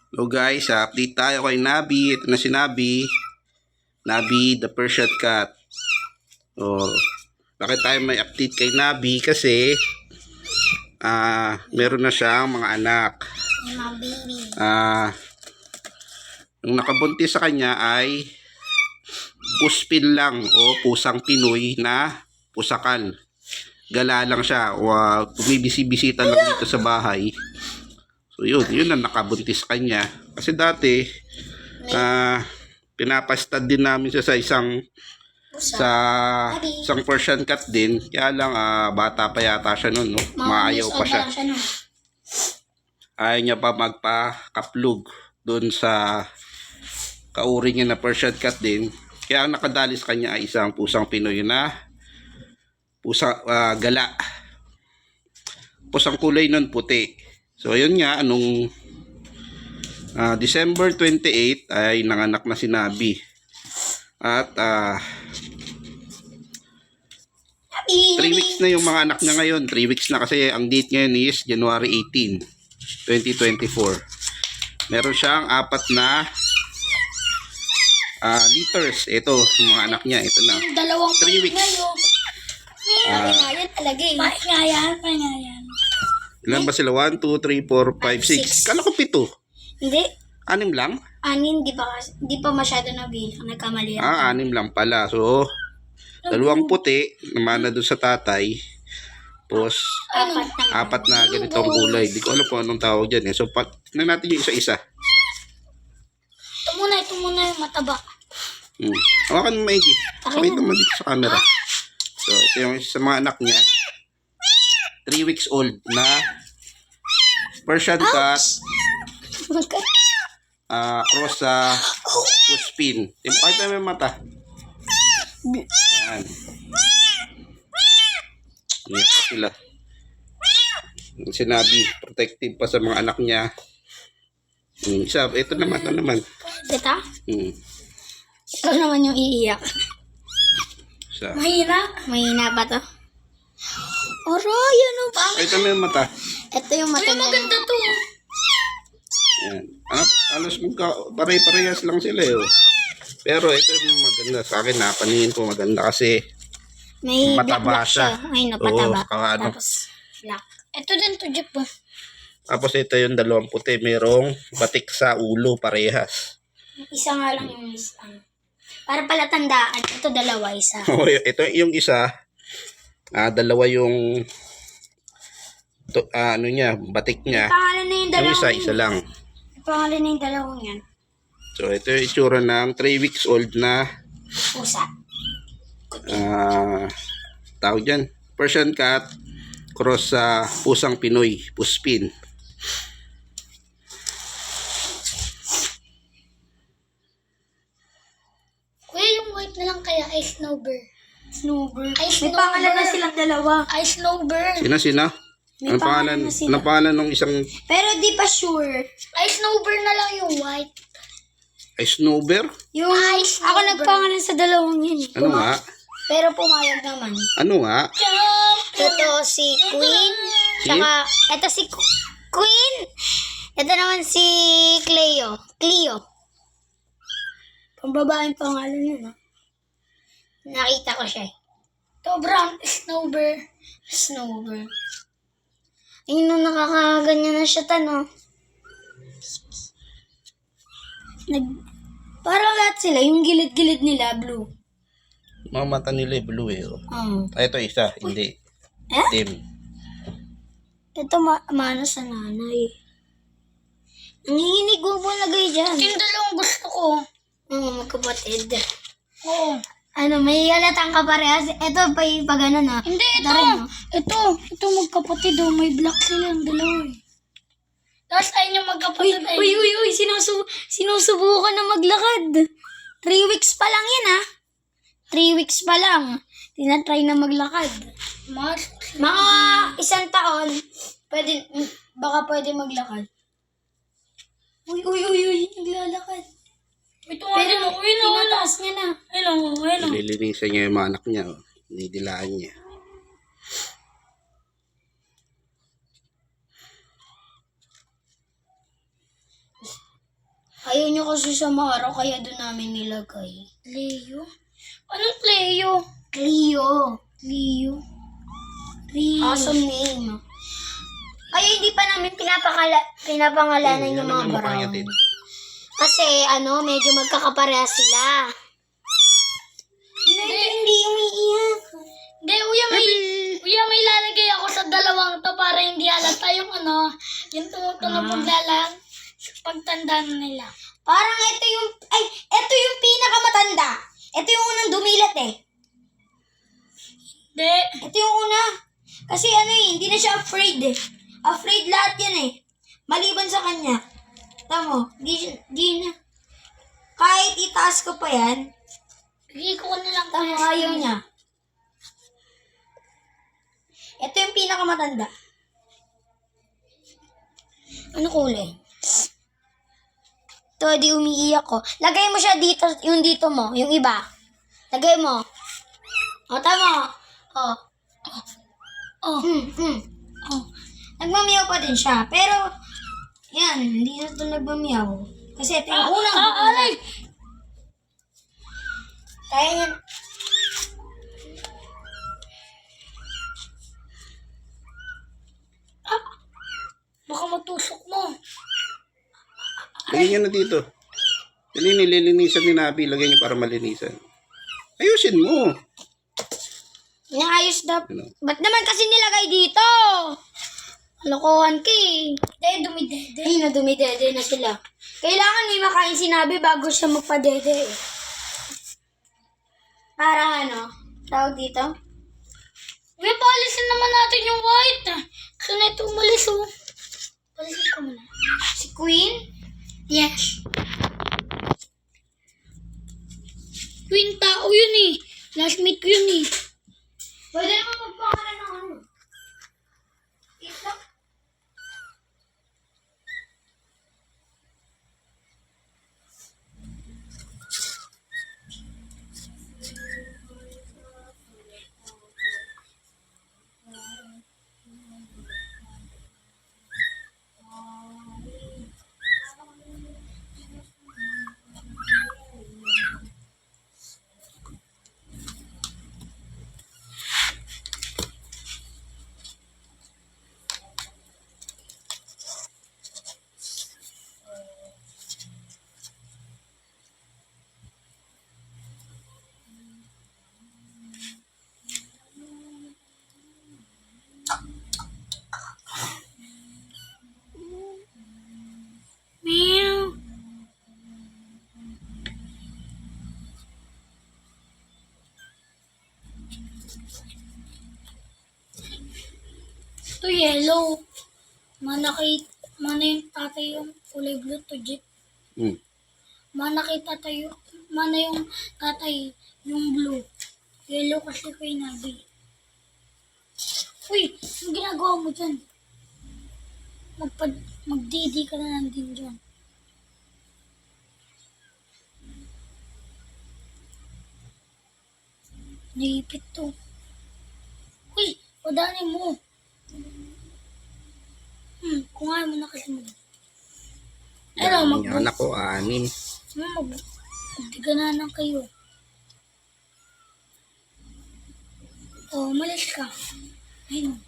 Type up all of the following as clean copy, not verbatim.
Hello guys, update tayo kay Nabi. Ito na si Nabi. Nabi, the Persian cat. Oh, bakit tayo may update kay Nabi? Kasi meron na siyang mga anak. Yung nakabuntis sa kanya ay puspin lang o pusang Pinoy na pusakal. Gala lang siya o bumibisi-bisita lang dito sa bahay. So yun ang nakabuntis kanya. Kasi dati pinapastad din namin siya sa isang Persian cat din. Kaya lang bata pa yata siya noon, no? Maayaw pa siya. Ayaw niya pa magpakaplug doon sa kauri niya na Persian cat din. Kaya ang nakadali sa kanya ay isang pusang Pinoy na gala. Pusang kulay nun puti. So yun nga, anong December 28 ay nanganak na si Nabi. At 3 weeks na yung mga anak niya ngayon. 3 weeks na kasi ang date ngayon is January 18, 2024. Meron siyang 4 na liters. Ito, yung mga anak niya. Ito na. 3 weeks. Pahingayan talaga eh. Pahingayan. Ilan ba sila? 1, 2, 3, 4, 5, 6. Kala ko 7. Hindi. 6 lang? 6, di pa masyado nabilang. Nagkamali ako. 6 lang pala. So, 2 puti, naman na doon sa tatay. Tapos, 4 na ganitong kulay. Di ko alam kung anong tawag dyan. So, tignan natin yung isa-isa. Ito muna yung mataba. Hawakan mo maigi. Pakita mo dito sa camera. So, ito yung isa sa mga anak niya. 3 weeks old na Persian cat. Cross sa puspin. Pakita mo yung mata. Yan. Iyak pa sila. Yung sinabi, protective pa sa mga anak niya. Ito naman. Ito? Ito naman yung iiyak. Mahina ba to? Aray, ano ba? Ito mo yung mata. Ito yung mata niya. Maganda to. Yan. Alos pare-parehas lang sila eh. Pero ito yung maganda sa akin. Paningin ko maganda kasi may mataba black siya. Ay, pataba. Tapos black. Ito din to, Jeep po. Tapos ito yung 2 puti. Merong batik sa ulo parehas. Isa nga lang yung isa. Para pala tandaan. Ito 2, isa. Ito yung isa. 2 yung batik niya. Pangalan na yung 2. Yung isa lang. Pangalan na yung 2 yan. So ito yung itsura ng 3 weeks old na pusa. Tawag dyan, Persian cat cross sa pusang Pinoy, puspin. Kuya, yung white na lang kaya ay snowbird. May pangalan na silang 2. Ay snowbird. Sina? Ano pangalan ng isang? Pero di pa sure. Ay snowbird na lang yung white. Ay snowbird? Yung ako nagpangalan sa 2 yan. Ano nga? Pero pumayag naman. Ano nga? Ito si Queen. Tsaka ito si Queen. Ito naman si Cleo. Pambabaeng pangalan yun, no? Nakita ko siya eh. Ito brown. Snowbird. Ayun, no, nakakaganyan na siya, no? Parang lahat sila, yung gilid-gilid nila, blue. Mga mata nila blue eh. Ito isa, hindi. Dim. Ito mano sa nanay. Nanginginig mo lagay dyan. Yung 2 gusto ko. Magkapatid. Oo. May halatang kaparehas. Ito pa gano'n na. Hindi, ito magkapatid. May black silang 2 eh. Tapos ayun yung magkapatid. Uy, sinusubukan na maglakad. 3 weeks pa lang yan 3 weeks pa lang. Tinatry na maglakad. Mga 1 taon, baka pwede maglakad. Uy, naglalakad. Pero tinataas niya na. Ayun. Nililinisan niya yung mga anak niya. Nidilaan niya. Ayaw niyo kasi sa Mara, kaya doon namin nilagay. Cleo? Anong Cleo? Cleo. Cleo. Awesome name. Kaya hindi pa namin pinapangalanan yung mga brown. Kasi medyo magkakaparehas sila. Hindi umiiyak. Hindi, Uya, may lalagay ako sa dalawang to para hindi halata yung yung tumutunog paglalang pagtanda nila. Parang ito yung pinakamatanda. Ito yung unang dumilat eh. Hindi. Ito yung una. Kasi hindi na siya afraid eh. Afraid lahat yan eh. Maliban sa kanya. Tamo, di na. Kahit itaas ko pa yan, ko na lang. Tamo, ayaw niya. Ito yung pinakamatanda. Ano kulay? Ito, di umiiyak ko. Lagay mo siya dito, yung dito mo, yung iba. Lagay mo. O, tama. Nagmamiyaw pa din siya. Pero, yan, hindi na ito nagmamiyaw. Kasi ito yung unang. Aray! Kaya yan. Baka matusok mo. Lagyan niyo na dito. Dali, nililinisan ni Nabi. Lagyan niyo para malinisan. Ayusin mo. Inaayos na. Ba't naman kasi nilagay dito? Lokohan ka eh. Dumidede. Ay, dumidede na sila. Kailangan may makain si Nabi bago siya magpadede eh. Para tawag dito? May palisin naman natin yung white. Kasi na ito umalis oh. Palisin ko muna. Si Queen? Yes. Queen tao yun eh. Last meet ko yun eh. Pwede naman magpakalan ng Ito. Meow. Ito yellow. Mana yung tatay yung kulay blue to jeep. Mana yung tatay yung blue. Yellow kasi kay Nabi. Uy, ang ginagawa mo dyan? Magdidi ka na lang din dyan. Naipit to. Uy, padanin mo. Kung ayaw mo na kasi mo. Yung anak ko, 6. Magdigananan kayo. Umalis ka. Ayun.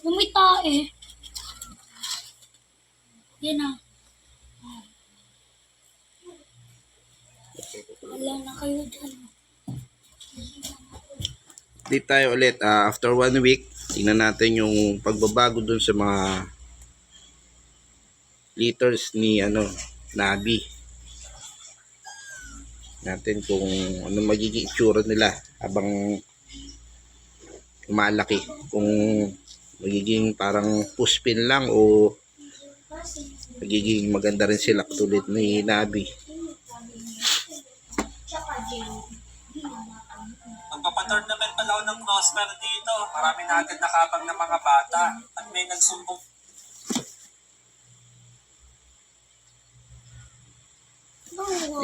Lumita eh. Yan na. Wala na kayo dyan. Dito tayo ulit. After 1 week, tingnan natin yung pagbabago dun sa mga liters ni Nabi. Natin kung ano magiging itsura nila habang lumalaki. Kung magiging parang puspin lang o magiging maganda rin sila katulad ni Nabi. Magpapa-tournament pala ako ng Crossfire dito. Marami na agad nakabang ng mga bata at may nagsumbong.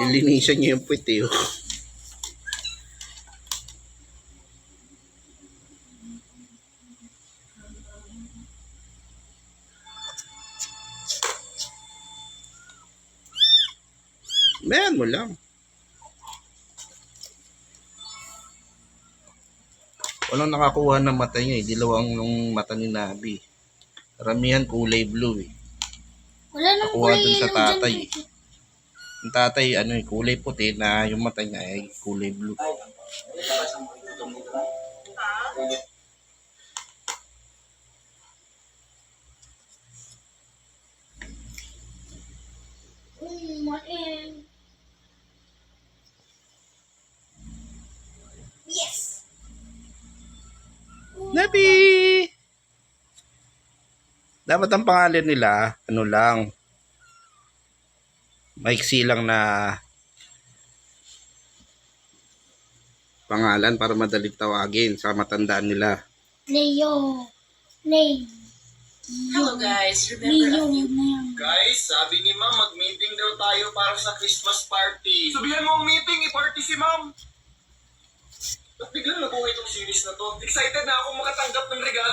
Ilinisan niyo yung puwit eh. Ayan mo lang. Walang nakakuha ng mata niya eh. Dilawang ng mata ni Nabi. Karamihan kulay blue eh. Wala nang Nakuha kulay dun sa yellow tatay dyan. eh. Yung tatay, ano eh, kulay puti na yung mata niya ay kulay blue. Main. Yes! Nabi! Dapat ang pangalan nila, ano lang, maiksi lang na pangalan para madaling tawagin sa matandaan nila. Leo. Leo. Hello guys, remember Leo a few na yan. Guys, sabi ni Ma'am, mag-meeting daw tayo para sa Christmas party. Sabihan mo ang meeting, i-party si Ma'am. Ba't biglang nabuhay itong series na to? Excited na ako makatanggap ng regalo.